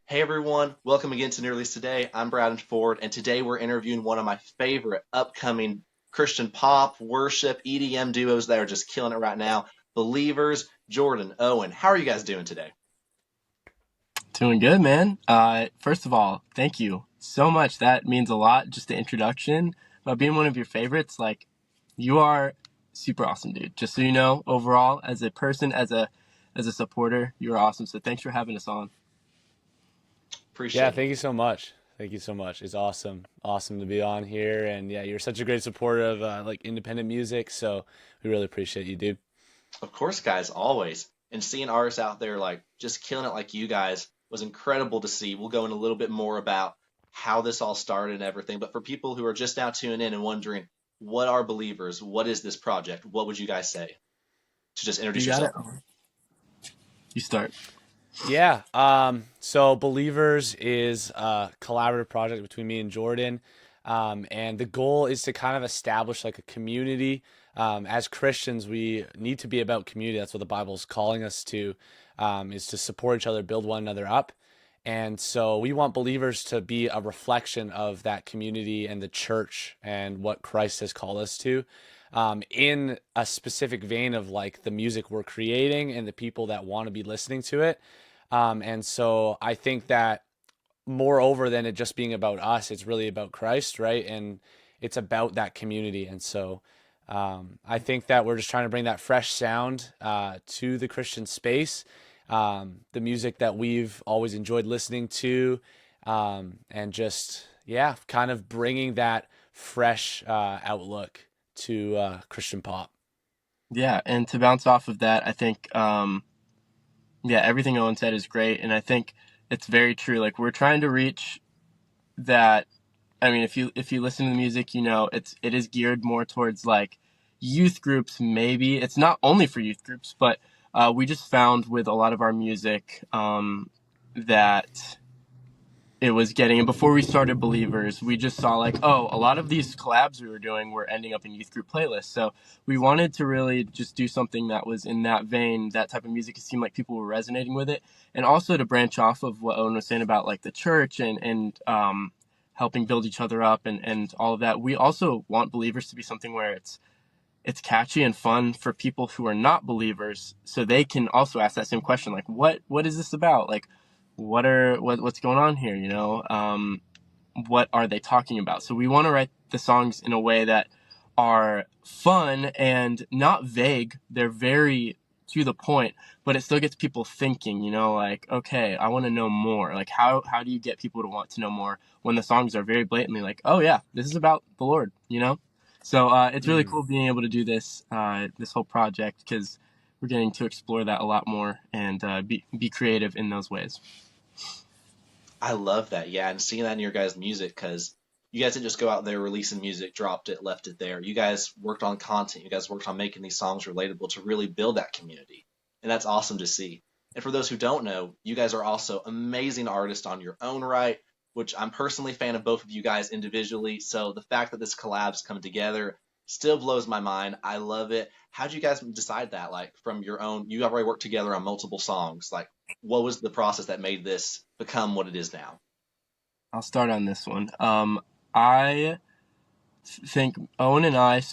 Hey everyone, welcome again to New Release Today. I'm Bradden Ford, and today we're interviewing one of my favorite upcoming Christian pop, worship, EDM duos that are just killing it right now. Believers, Jordan, Owen. How are you guys doing today? Doing good, man. First of all, thank you so much. That means a lot. Just the introduction about being one of your favorites. Like, you are super awesome, dude. Just so you know, overall, as a person, as a supporter, you're awesome. So thanks for having us on. Yeah, Appreciate it. thank you so much. Thank you so much. It's awesome to be on here, and yeah, you're such a great supporter of like independent music. So we really appreciate you, dude. Of course, guys, always. And seeing artists out there like just killing it like you guys was incredible to see. We'll go in a little bit more about how this all started and everything. But for people who are just now tuning in and wondering, what are believers? What is this project? What would you guys say to just You introduce got yourself? it. You start. Yeah. So Believers is a collaborative project between me and Jordan. And the goal is to kind of establish like a community. As Christians, we need to be about community. That's what the Bible's calling us to, is to support each other, build one another up. And so we want believers to be a reflection of that community and the church and what Christ has called us to, in a specific vein of like the music we're creating and the people that want to be listening to it. And so I think that moreover than it just being about us, it's really about Christ, right? And it's about that community. And so I think that we're just trying to bring that fresh sound to the Christian space, the music that we've always enjoyed listening to, and just, yeah, kind of bringing that fresh outlook to Christian pop. Yeah, and to bounce off of that, I think, yeah, everything Owen said is great, and I think it's very true. Like, we're trying to reach that. I mean, if you listen to the music, you know it is geared more towards like youth groups. Maybe it's not only for youth groups, but we just found with a lot of our music that it was getting. And before we started Believers, we just saw like, oh, a lot of these collabs we were doing were ending up in youth group playlists. So we wanted to really just do something that was in that vein, that type of music. It seemed like people were resonating with it, and also to branch off of what Owen was saying about like the church and helping build each other up and all of that. We also want Believers to be something where it's catchy and fun for people who are not believers, so they can also ask that same question, like, what is this about? Like, what's going on here? What are they talking about? So we want to write the songs in a way that are fun and not vague. They're very to the point, but it still gets people thinking, like, okay, I want to know more. Like, how do you get people to want to know more when the songs are very blatantly like, oh yeah, this is about the Lord. So it's really Mm. cool being able to do this whole project, because we're getting to explore that a lot more and be creative in those ways. I love that. Yeah, and seeing that in your guys' music because you guys didn't just go out there releasing music, dropped it, left it there. You guys worked on content. You guys worked on making these songs relatable to really build that community. And that's awesome to see. And for those who don't know, you guys are also amazing artists on your own right, which I'm personally a fan of both of you guys individually. So the fact that this collab's come together still blows my mind. I love it. How'd you guys decide that? Like from your own, you already worked together on multiple songs. Like what was the process that made this become what it is now? I'll start on this one. I think Owen and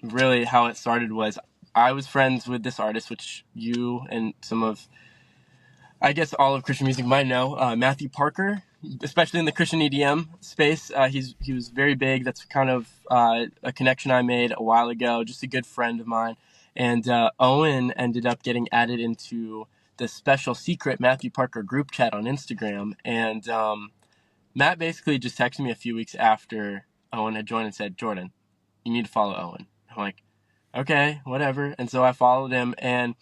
really how it started was I was friends with this artist, which you and some of, I guess, all of Christian music might know, Matthew Parker, especially in the Christian EDM space. He was very big. That's kind of a connection I made a while ago. Just a good friend of mine, and Owen ended up getting added into the special secret Matthew Parker group chat on Instagram, and Matt basically just texted me a few weeks after Owen had joined and said, "Jordan, you need to follow Owen." I'm like, okay, whatever. And so I followed him, and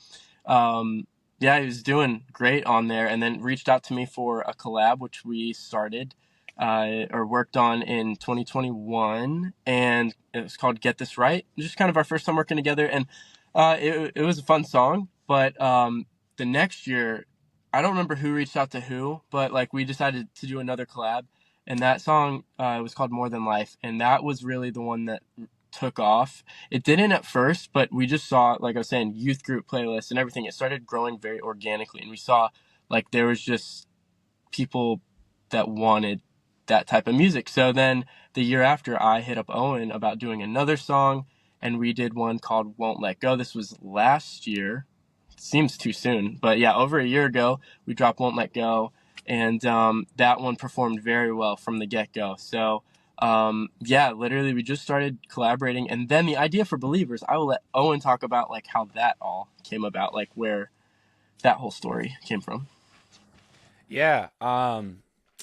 yeah, he was doing great on there, and then reached out to me for a collab, which we started or worked on in 2021, and it was called "Get This Right." It was just kind of our first time working together, and it was a fun song. But the next year, I don't remember who reached out to who, but like we decided to do another collab, and that song was called "More Than Life," and that was really the one that took off. It didn't at first, but we just saw, like I was saying, youth group playlists and everything. It started growing very organically, and we saw Like there was just people that wanted that type of music. So then the year after, I hit up Owen about doing another song, and we did one called Won't Let Go. This was last year. Seems too soon, but yeah, over a year ago, we dropped Won't Let Go, and that one performed very well from the get-go. So yeah, literally we just started collaborating, and then the idea for Believers, I will let Owen talk about like how that all came about, like where that whole story came from. Yeah.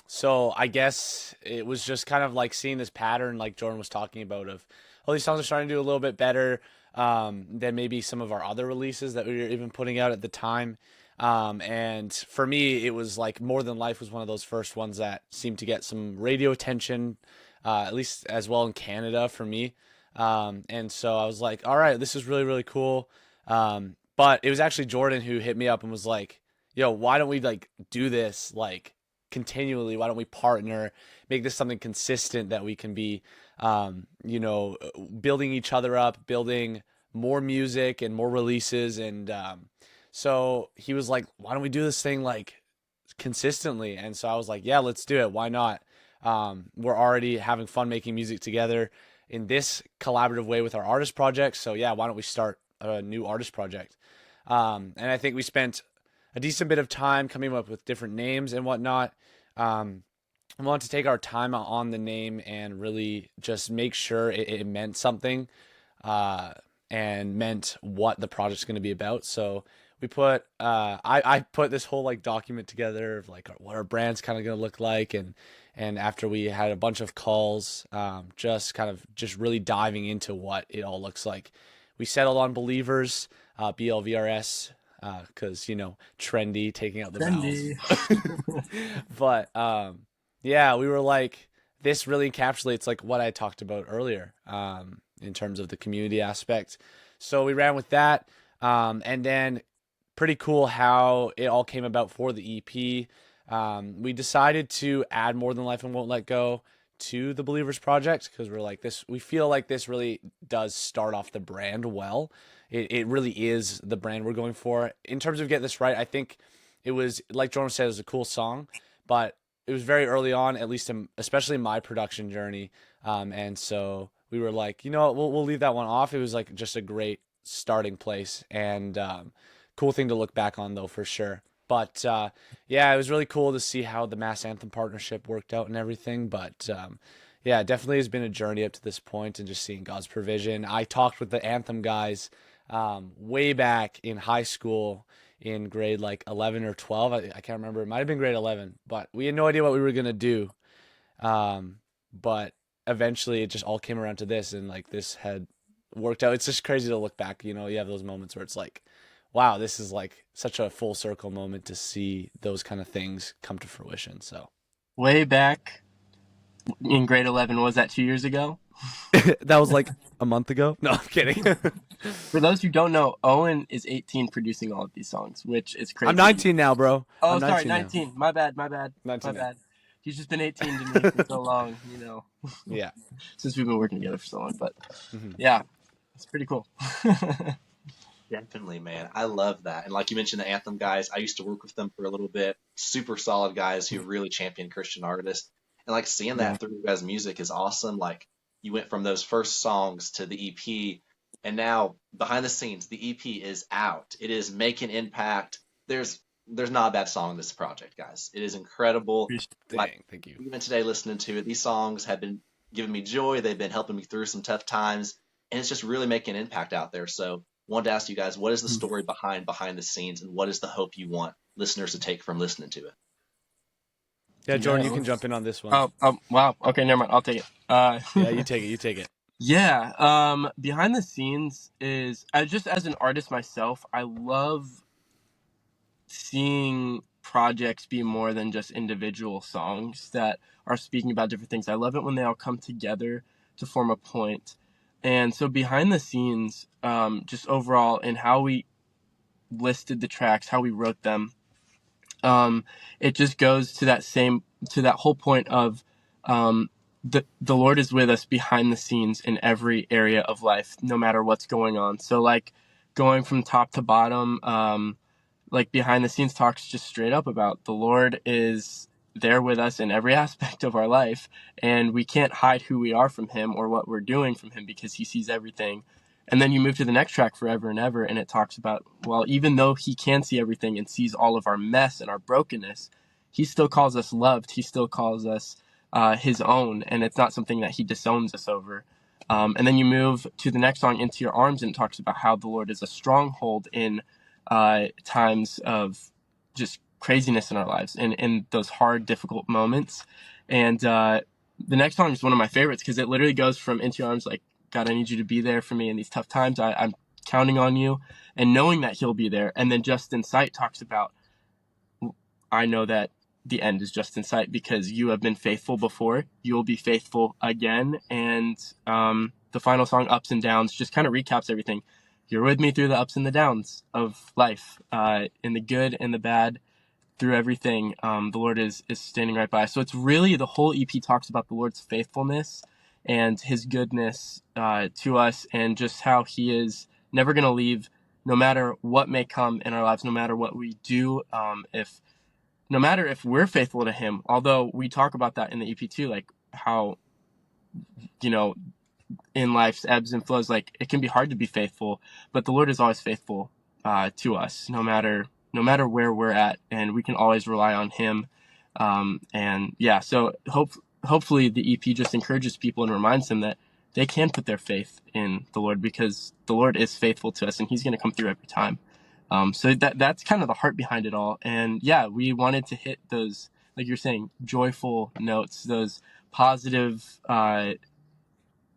So I guess it was just kind of like seeing this pattern, like Jordan was talking about, of all these songs are starting to do a little bit better than maybe some of our other releases that we were even putting out at the time. And for me, it was like More Than Life was one of those first ones that seemed to get some radio attention, at least as well in Canada for me. And so I was like, all right, this is really, really cool. But it was actually Jordan who hit me up and was like, yo, why don't we like do this like continually? Why don't we partner, make this something consistent that we can be, building each other up, building more music and more releases. And so he was like, why don't we do this thing like consistently? And so I was like, yeah, let's do it. Why not? We're already having fun making music together in this collaborative way with our artist projects. So yeah, why don't we start a new artist project? And I think we spent a decent bit of time coming up with different names and whatnot. We wanted to take our time on the name and really just make sure it meant something and meant what the project's going to be about. So we put I put this whole like document together of like what our brand's kind of going to look like, and after we had a bunch of calls, just really diving into what it all looks like, we settled on Believers, BLVRS, because trendy, taking out the vowels. But yeah, we were like, this really encapsulates like what I talked about earlier, in terms of the community aspect. So we ran with that, and then pretty cool how it all came about for the EP. We decided to add More Than Life and Won't Let Go to the Believers project because we're like this. We feel like this really does start off the brand well. It really is the brand we're going for. In terms of getting this right, I think it was, like Jordan said, it was a cool song, but it was very early on, at least especially in my production journey. And so we were like, you know what, we'll leave that one off. It was like just a great starting place, and cool thing to look back on though, for sure. But yeah, it was really cool to see how the Mass Anthem partnership worked out and everything. But yeah, it definitely has been a journey up to this point, and just seeing God's provision. I talked with the Anthem guys way back in high school in grade like 11 or 12. I can't remember. It might have been grade 11, but we had no idea what we were going to do. But eventually it just all came around to this, and like this had worked out. It's just crazy to look back. You have those moments where it's like, wow, this is like such a full circle moment to see those kind of things come to fruition. So Way back in grade 11, was that 2 years ago? that was like a month ago. No, I'm kidding. For those who don't know, Owen is 18 producing all of these songs, which is crazy. I'm 19 now, bro. Oh, I'm sorry, 19. 19. My bad. 19 My now. bad. He's just been 18 to me for so long, Yeah. since we've been working together for so long. But yeah, it's pretty cool. Definitely, man. I love that. And like you mentioned, the Anthem guys, I used to work with them for a little bit. Super solid guys who really champion Christian artists. And like seeing that through you guys' music is awesome. Like you went from those first songs to the EP, and now behind the scenes, the EP is out. It is making impact. There's not a bad song in this project, guys. It is incredible. Like Thank you. even today listening to it, these songs have been giving me joy. They've been helping me through some tough times, and it's just really making an impact out there. So wanted to ask you guys, what is the story behind the scenes, and what is the hope you want listeners to take from listening to it? Yeah, Jordan, you can jump in on this one. Wow. Okay, never mind. I'll take it. Yeah, you take it. You take it. Yeah. Behind the scenes is, just as an artist myself, I love seeing projects be more than just individual songs that are speaking about different things. I love it when they all come together to form a point. And so behind the scenes, just overall in how we listed the tracks, how we wrote them, it just goes to that whole point of the Lord is with us behind the scenes in every area of life, no matter what's going on. So like going from top to bottom, like behind the scenes talks just straight up about the Lord is there with us in every aspect of our life, and we can't hide who we are from him or what we're doing from him because he sees everything. And then you move to the next track, Forever and Ever, and it talks about, well, even though he can see everything and sees all of our mess and our brokenness, he still calls us loved. He still calls us his own, and it's not something that he disowns us over. And then you move to the next song, Into Your Arms, and it talks about how the Lord is a stronghold in times of just craziness in our lives and in those hard, difficult moments. And the next song is one of my favorites because it literally goes from Into Your Arms, like, God, I need you to be there for me in these tough times. I'm counting on you and knowing that he'll be there. And then Just in Sight talks about, I know that the end is just in sight because you have been faithful before. You will be faithful again. And the final song, Ups and Downs, just kind of recaps everything. You're with me through the ups and the downs of life, in the good and the bad, through everything. The Lord is standing right by. So it's really, the whole EP talks about the Lord's faithfulness and his goodness to us, and just how he is never going to leave, no matter what may come in our lives, no matter what we do, no matter if we're faithful to him. Although we talk about that in the EP too, like how, you know, in life's ebbs and flows, like it can be hard to be faithful, but the Lord is always faithful to us, no matter where we're at, and we can always rely on him. And yeah, so hopefully the EP just encourages people and reminds them that they can put their faith in the Lord, because the Lord is faithful to us and he's going to come through every time. So that's kind of the heart behind it all. And yeah, we wanted to hit those, like you're saying, joyful notes, those positive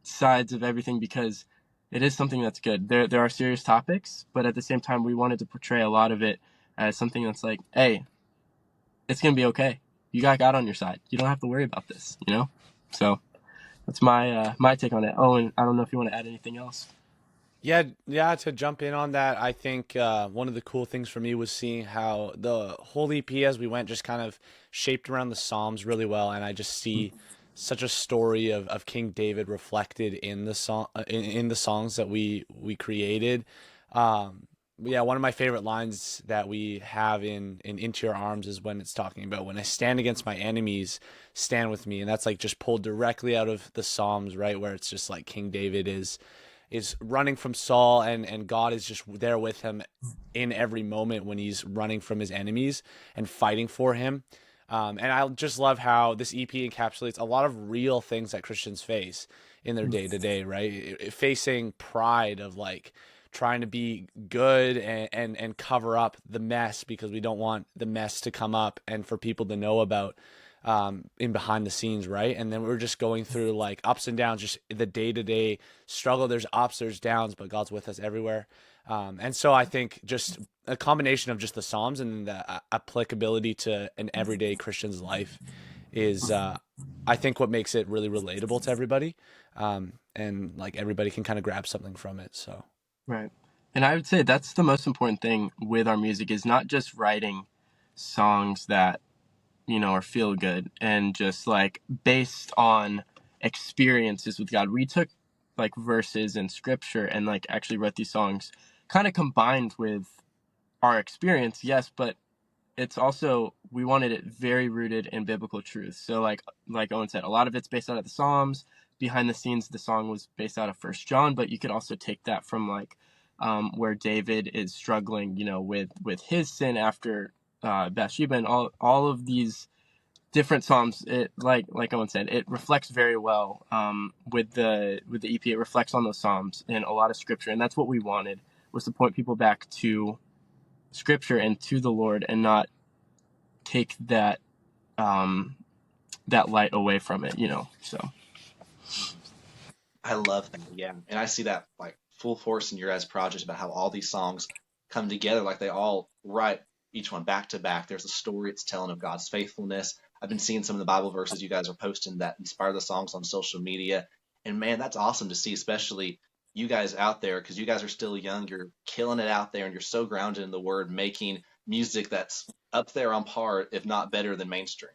sides of everything, because it is something that's good. There are serious topics, but at the same time, we wanted to portray a lot of it as something that's like, hey, it's going to be okay. You got God on your side. You don't have to worry about this, you know? So that's my take on it. Oh, and I don't know if you want to add anything else. Yeah. To jump in on that, I think one of the cool things for me was seeing how the whole EP as we went just kind of shaped around the Psalms really well, and I just see such a story of King David reflected in the song in the songs that we created. Yeah, one of my favorite lines that we have in Into Your Arms is when it's talking about, when I stand against my enemies, stand with me, and that's like just pulled directly out of the Psalms, right, where it's just like King David is running from Saul, and God is just there with him in every moment when he's running from his enemies and fighting for him. And I just love how this EP encapsulates a lot of real things that Christians face in their day to day, right? Facing pride of like trying to be good and cover up the mess because we don't want the mess to come up and for people to know about in behind the scenes, right? And then we're just going through like ups and downs, just the day-to-day struggle. There's ups, there's downs, but God's with us everywhere. And so I think just a combination of just the Psalms and the applicability to an everyday Christian's life is I think what makes it really relatable to everybody. And like everybody can kind of grab something from it. So Right. And I would say that's the most important thing with our music, is not just writing songs that, or feel good and just like based on experiences with God. We took like verses in scripture and like actually wrote these songs kind of combined with our experience, yes, but it's also, we wanted it very rooted in biblical truth. So like Owen said, a lot of it's based out of the Psalms. Behind the scenes, the song was based out of First John, but you could also take that from like where David is struggling, with his sin after Bathsheba, and all of these different psalms. It like Owen said, it reflects very well with the EP. It reflects on those psalms and a lot of scripture, and that's what we wanted, was to point people back to scripture and to the Lord, and not take that light away from it. So I love that, yeah. And I see that like full force in your guys' project about how all these songs come together, like they all write each one back to back. There's a story it's telling of God's faithfulness. I've been seeing some of the Bible verses you guys are posting that inspire the songs on social media. And man, that's awesome to see, especially you guys out there, because you guys are still young. You're killing it out there and you're so grounded in the word, making music that's up there on par, if not better than mainstream.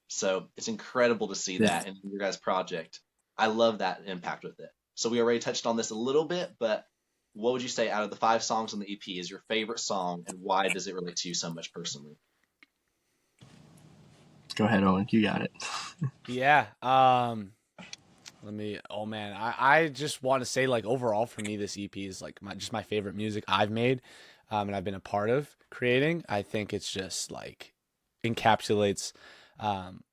So it's incredible to see yeah, that in your guys' project. I love that impact with it. So we already touched on this a little bit, but what would you say out of the 5 songs on the EP is your favorite song, and why does it relate to you so much personally? Go ahead, Owen. You got it. Yeah. Let me. Oh man, I just want to say like overall for me this EP is like my favorite music I've made, and I've been a part of creating. I think it's just like encapsulates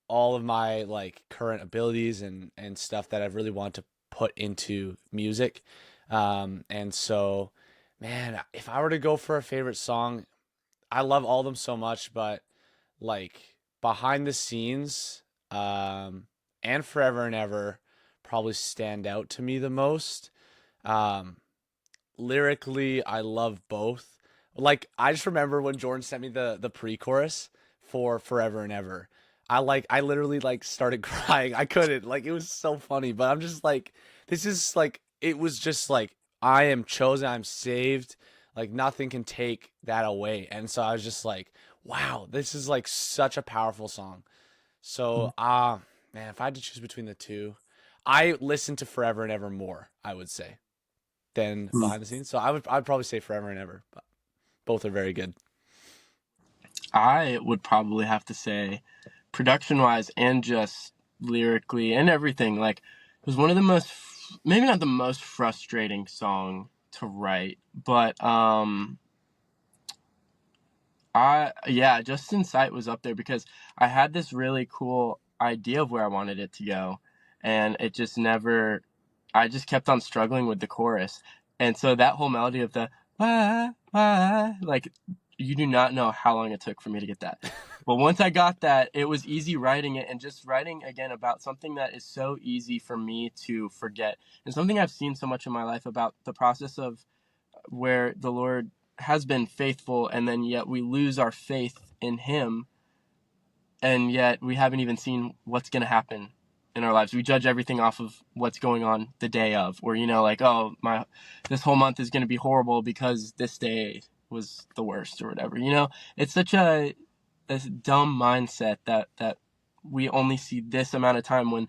all of my like current abilities and stuff that I've really wanted to put into music. And so, man, if I were to go for a favorite song, I love all of them so much, but like behind the scenes, and Forever and Ever probably stand out to me the most. Um, Lyrically, I love both. Like I just remember when Jordan sent me the pre-chorus for Forever and Ever. I literally like started crying. I couldn't. Like it was so funny, but I'm just like this is like it was just like I am chosen, I'm saved. Like nothing can take that away. And so I was just like, wow, this is like such a powerful song. So, man, if I had to choose between the two, I listen to Forever and Ever more, I would say, than Mm. behind the scenes. So I'd probably say Forever and Ever. But both are very good. I would probably have to say, production wise and just lyrically and everything, like it was one of the most, maybe not the most frustrating song to write, but Just in Sight was up there because I had this really cool idea of where I wanted it to go, and it just never. I just kept on struggling with the chorus, and so that whole melody of the like you do not know how long it took for me to get that. But once I got that, it was easy writing it and just writing again about something that is so easy for me to forget, and something I've seen so much in my life about the process of where the Lord has been faithful, and then yet we lose our faith in him, and yet we haven't even seen what's going to happen in our lives. We judge everything off of what's going on the day of, or like, oh, this whole month is going to be horrible because this day was the worst or whatever. It's such a dumb mindset that we only see this amount of time when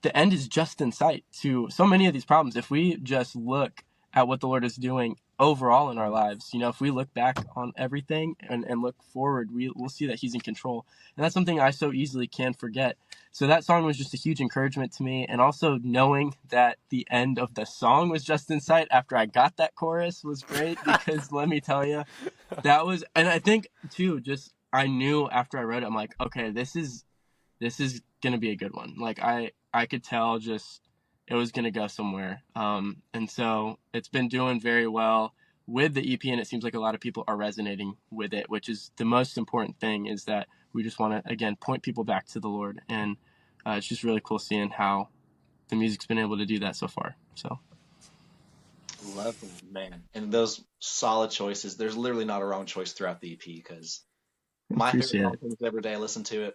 the end is just in sight to so many of these problems. If we just look at what the Lord is doing overall in our lives, if we look back on everything and look forward, we'll see that he's in control. And that's something I so easily can forget. So that song was just a huge encouragement to me. And also knowing that the end of the song was just in sight after I got that chorus was great because let me tell you, that was, and I think too, just I knew after I wrote it, I'm like, okay, this is going to be a good one. Like I could tell just it was going to go somewhere. And so it's been doing very well with the EP, and it seems like a lot of people are resonating with it, which is the most important thing, is that we just want to, again, point people back to the Lord. And it's just really cool seeing how the music's been able to do that so far. So Love it, man. And those solid choices. There's literally not a wrong choice throughout the EP because my favorite appreciate song it. comes every day I listen to it.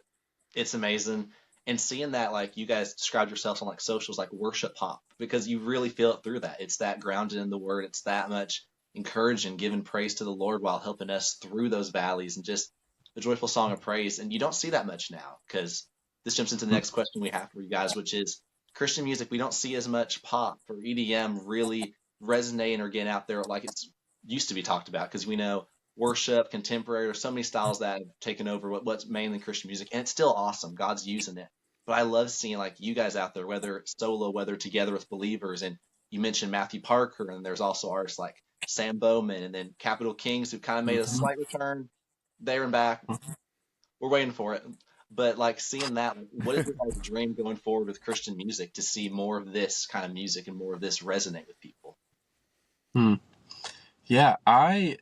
It's amazing. And seeing that, like, you guys described yourselves on like socials like worship pop because you really feel it through that. It's that grounded in the word. It's that much encouraging, giving praise to the Lord while helping us through those valleys and just a joyful song of praise. And you don't see that much now because this jumps into the next question we have for you guys, which is Christian music. We don't see as much pop or EDM really resonating or getting out there like it's used to be talked about because we know worship, contemporary, there's so many styles that have taken over what's mainly Christian music, and it's still awesome. God's using it. But I love seeing like you guys out there, whether solo, whether together with believers. And you mentioned Matthew Parker, and there's also artists like Sam Bowman and then Capital Kings who kind of made a Mm-hmm. slight return there and back. We're waiting for it. But like seeing that, like, what is your guys' dream going forward with Christian music to see more of this kind of music and more of this resonate with people? Hmm. Yeah, I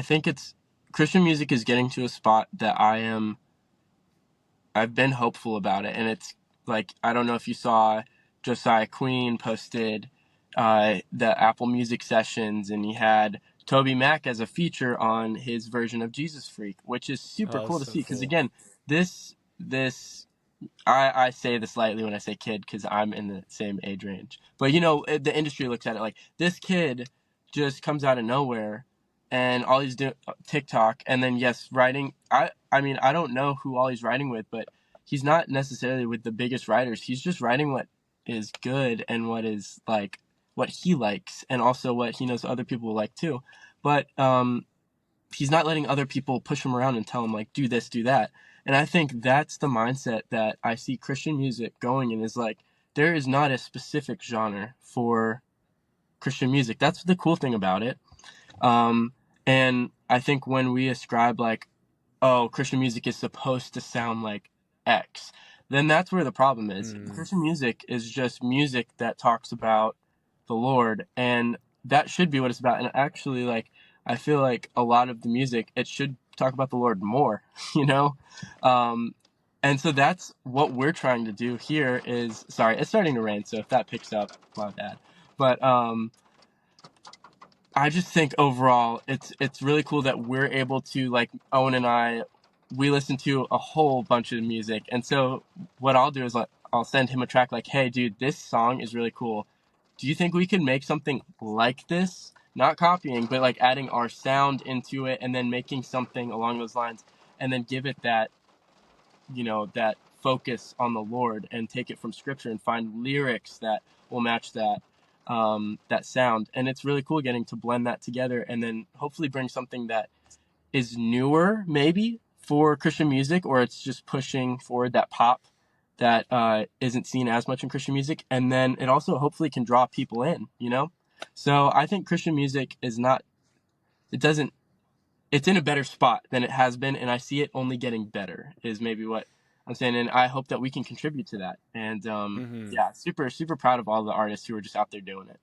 think it's Christian music is getting to a spot that I've been hopeful about it, and it's like, I don't know if you saw Josiah Queen posted the Apple Music sessions, and he had Toby Mac as a feature on his version of Jesus Freak, which is super Oh, cool to so see. Because cool. again, this I say this lightly when I say kid because I'm in the same age range. But the industry looks at it like this kid just comes out of nowhere, and all he's doing TikTok, and then yes, writing. I mean I don't know who all he's writing with, but he's not necessarily with the biggest writers. He's just writing what is good and what is like what he likes and also what he knows other people will like too. But he's not letting other people push him around and tell him like, do this, do that. And I think that's the mindset that I see Christian music going in, is like, there is not a specific genre for Christian music. That's the cool thing about it. And I think when we ascribe like, oh, Christian music is supposed to sound like X, then that's where the problem is. Christian music is just music that talks about the Lord, and that should be what it's about. And actually, like, I feel like a lot of the music, it should talk about the Lord more, you know? And so that's what we're trying to do here is, sorry, it's starting to rain, so if that picks up, my bad. But I just think overall it's really cool that we're able to, like, Owen and I, we listen to a whole bunch of music. And so what I'll do is, like, I'll send him a track like, hey, dude, this song is really cool. Do you think we can make something like this? Not copying, but like adding our sound into it and then making something along those lines, and then give it that, you know, that focus on the Lord, and take it from scripture and find lyrics that will match that, that sound. And it's really cool getting to blend that together and then hopefully bring something that is newer maybe for Christian music, or it's just pushing forward that pop that isn't seen as much in Christian music. And then it also hopefully can draw people in, you know? So I think Christian music is not, it doesn't, it's in a better spot than it has been. And I see it only getting better is maybe what I'm saying. And I hope that we can contribute to that. And yeah, super, super proud of all the artists who are just out there doing it,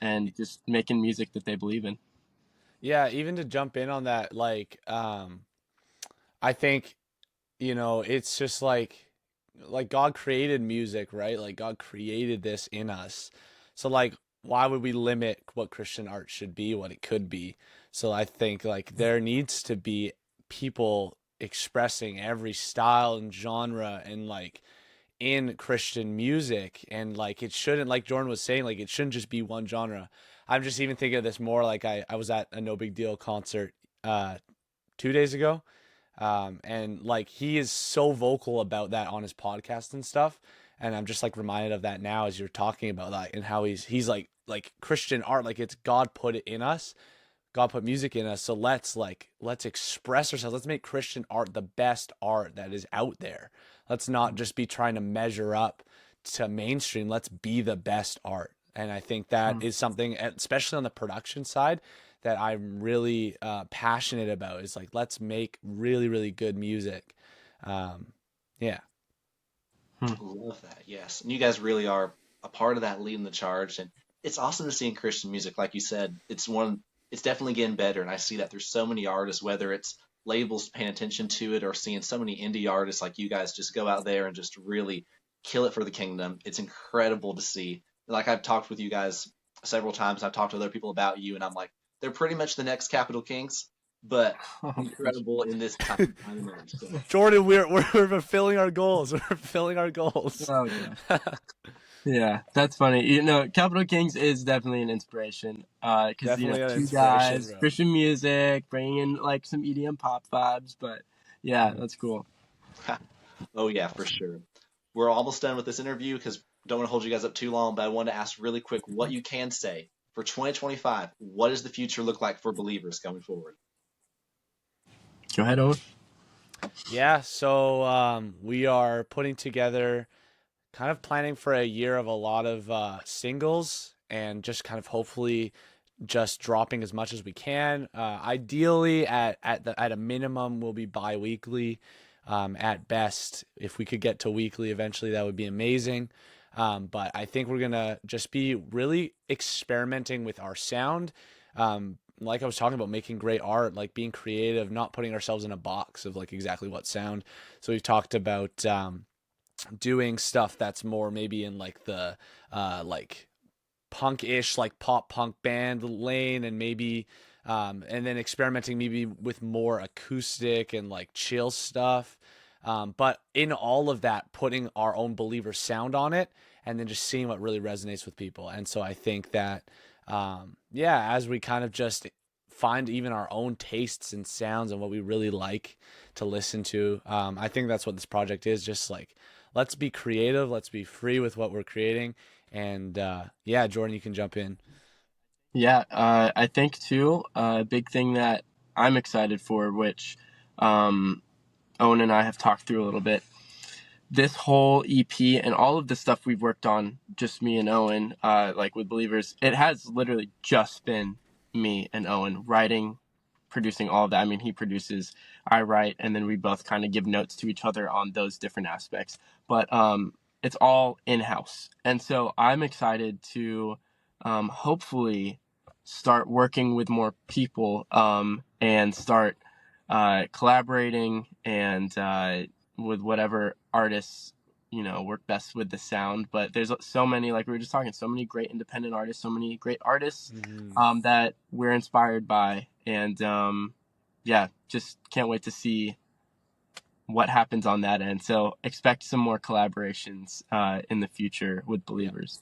and just making music that they believe in. Yeah, even to jump in on that, like, I think, you know, it's just like God created music, right? Like God created this in us. So like why would we limit what Christian art should be, what it could be? So I think like there needs to be people expressing every style and genre and like in Christian music, and like it shouldn't, like Jordan was saying, like it shouldn't just be one genre. I'm just even thinking of this more like I was at a No Big Deal concert 2 days ago, and like he is so vocal about that on his podcast and stuff, and I'm just like reminded of that now as you're talking about that, and how he's like Christian art, like it's God put it in us, God put music in us, so let's express ourselves, let's make Christian art the best art that is out there. Let's not just be trying to measure up to mainstream, let's be the best art. And I think that is something, especially on the production side, that I'm really passionate about, is like, let's make really, really good music. Yeah. Love that. Yes. And you guys really are a part of that, leading the charge. And it's awesome to see in Christian music. Like you said, it's definitely getting better. And I see that there's so many artists, whether it's labels paying attention to it or seeing so many indie artists like you guys just go out there and just really kill it for the kingdom. It's incredible to see. Like I've talked with you guys several times. I've talked to other people about you, and I'm like, they're pretty much the next Capital Kings, but incredible in this time and age. So. Jordan, we're fulfilling our goals. We're fulfilling our goals. Oh, yeah. Yeah, that's funny. You know, Capital Kings is definitely an inspiration. Because, you know, Definitely an two inspiration, guys, bro. Christian music, bringing in like some EDM pop vibes. But yeah, that's cool. Oh yeah, for sure. We're almost done with this interview because don't want to hold you guys up too long, but I wanted to ask really quick what you can say for 2025. What does the future look like for believers going forward? Go ahead, Owen. Yeah, so we are putting together, kind of planning for a year of a lot of singles, and just kind of hopefully just dropping as much as we can. Ideally, at a minimum, we'll be bi-weekly. At best, if we could get to weekly eventually, that would be amazing. But I think we're gonna just be really experimenting with our sound. Like I was talking about, making great art, like being creative, not putting ourselves in a box of like exactly what sound. So we've talked about doing stuff that's more maybe in like the like punk-ish, like pop punk band lane, and maybe and then experimenting maybe with more acoustic and like chill stuff, but in all of that putting our own believer sound on it, and then just seeing what really resonates with people. And so I think that yeah, as we kind of just find even our own tastes and sounds and what we really like to listen to, I think that's what this project is, just like, let's be creative, let's be free with what we're creating, And yeah, Jordan, you can jump in. Yeah, I think too, a big thing that I'm excited for, which Owen and I have talked through a little bit, this whole EP and all of the stuff we've worked on, just me and Owen, like with Believers, it has literally just been me and Owen writing, producing all of that. I mean, he produces, I write, and then we both kind of give notes to each other on those different aspects. But it's all in-house. And so I'm excited to hopefully start working with more people and start collaborating and with whatever artists work best with the sound. But there's so many, like we were just talking, so many great independent artists, so many great artists that we're inspired by, and yeah, just can't wait to see what happens on that end. So expect some more collaborations in the future with Believers.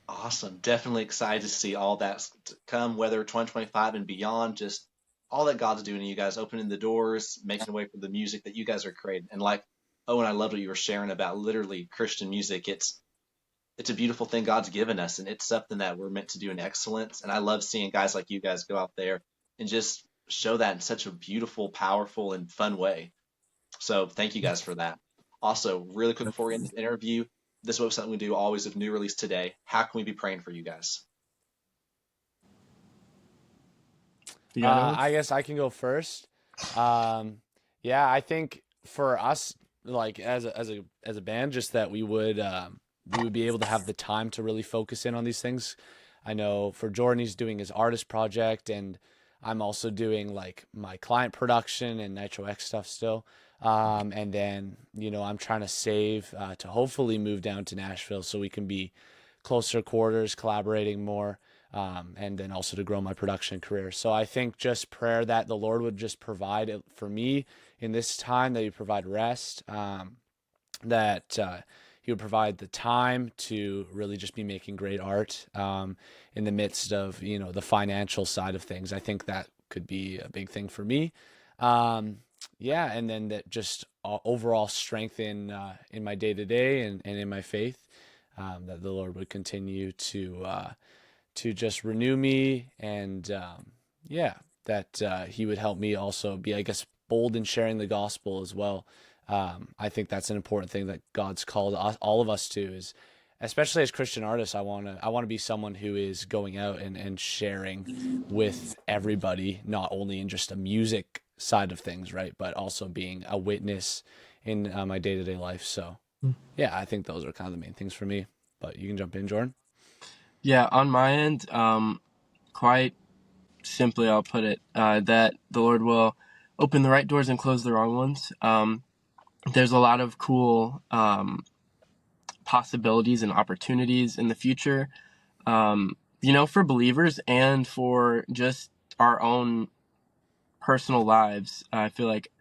Awesome. Definitely excited to see all that to come, whether 2025 and beyond, just all that God's doing to you guys, opening the doors, making way for the music that you guys are creating. And like, oh, and I loved what you were sharing about literally Christian music. It's a beautiful thing God's given us, and it's something that we're meant to do in excellence. And I love seeing guys like you guys go out there and just show that in such a beautiful, powerful, and fun way. So thank you guys for that. Also, really quick before we end the interview, this is something we do always with new release today. How can we be praying for you guys? I guess I can go first. Yeah, I think for us, like as a band, just that we would be able to have the time to really focus in on these things. I know for Jordan, he's doing his artist project, and I'm also doing like my client production and Nitro X stuff still. And then I'm trying to save to hopefully move down to Nashville so we can be closer quarters, collaborating more, and then also to grow my production career. So I think just prayer that the Lord would just provide it for me in this time, that He provide rest, that He would provide the time to really just be making great art in the midst of the financial side of things. I think that could be a big thing for me. Yeah, and then that just overall strength in my day to day and in my faith, that the Lord would continue to just renew me, and yeah, that He would help me also be, I guess, bold in sharing the gospel as well. I think that's an important thing that God's called us, all of us to, is especially as Christian artists. I want to be someone who is going out and sharing with everybody, not only in just a music side of things, right, but also being a witness in my day-to-day life. So yeah, I think those are kind of the main things for me. But you can jump in, Jordan. Yeah, on my end, quite simply, I'll put it that the Lord will open the right doors and close the wrong ones. There's a lot of cool possibilities and opportunities in the future, for believers and for just our own personal lives. I feel like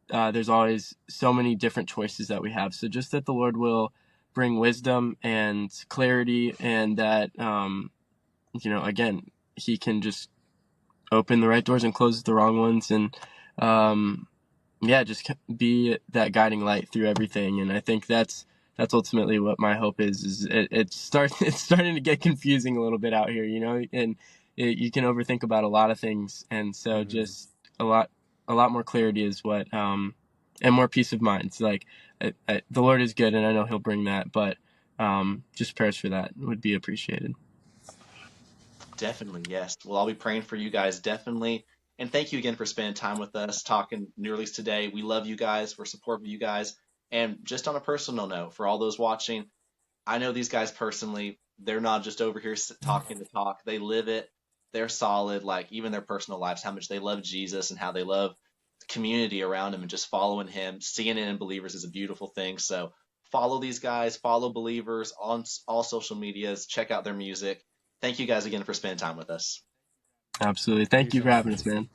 there's always so many different choices that we have. So just that the Lord will bring wisdom and clarity, and that, again, He can just open the right doors and close the wrong ones. And, just be that guiding light through everything. And I think that's ultimately what my hope is it's starting to get confusing a little bit out here, and you can overthink about a lot of things. And so just a lot more clarity is what, and more peace of mind. It's like, the Lord is good, and I know He'll bring that, but just prayers for that would be appreciated. Definitely, yes. Well, I'll be praying for you guys, definitely. And thank you again for spending time with us, talking new release today. We love you guys. We're supportive of you guys. And just on a personal note, for all those watching, I know these guys personally. They're not just over here talking the talk. They live it. They're solid, like even their personal lives, how much they love Jesus and how they love the community around Him and just following Him. Seeing it in Believers is a beautiful thing. So follow these guys, follow Believers on all social medias, check out their music. Thank you guys again for spending time with us. Absolutely. Thank you so for having much. us, man.